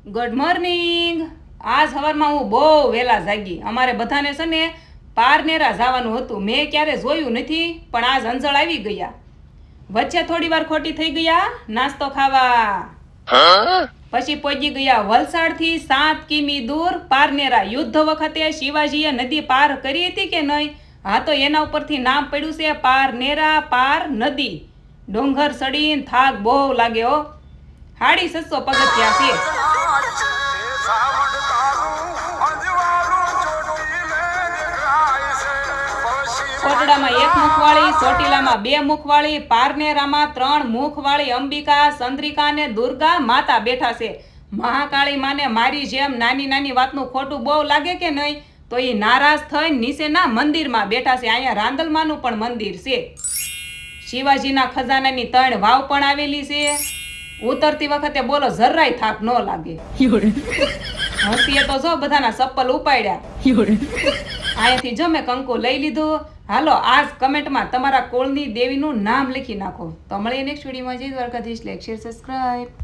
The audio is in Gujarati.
Good morning. આજ સવારમાં હું બહુ વહેલા જાગી. અમારે બધાને છે ને પારનેરા જવાનું હતું. મેં ક્યારે જોયું નથી, પણ આજ અંજળ આવી ગયા. વચ્ચે થોડી વાર ખોટી થઈ ગયા નાસ્તો ખાવા. પછી પહોંચી ગયા વલસાડથી 7 કિમી દૂર પારનેરા. યુદ્ધ વખતે શિવાજીએ નદી પાર કરી હતી કે નહીં? હા, તો એના ઉપરથી નામ પડ્યું છે પારનેરા. પાર નદી. ડોંગર ચડીને થાક બહુ લાગે હો. 650 પગથિયા છે. કોટડામાં 1 મુખવાળી, ચોટીલામાં 2 મુખવાળી, પારનેરામાં 3 મુખવાળી અંબિકા, ચંદ્રિકા અને દુર્ગા માતા બેઠા છે. મહાકાળી માને મારી જેમ નાની નાની વાતનું ખોટું બહુ લાગે કે નહીં, તો એ નારાજ થઈને નીચેના મંદિરમાં બેઠા છે. અહીંયા રાંદલમાનું પણ મંદિર છે. શિવાજીના ખજાનાની 3 વાવ પણ આવેલી છે. ઉતરતી વખતે બોલો જરાય થાક ન લાગે. હસીએ તો જો બધાના ચપ્પલ ઉપાડ્યા. અહીંયાથી જો મેં કંકુ લઈ લીધું. હાલો, આજ કમેન્ટમાં તમારા કુળની દેવીનું નામ લખી નાખો. તો મળીએ નેક્સ્ટ વિડીયોમાં. જય દ્વારકાધીશ. Like, share, subscribe.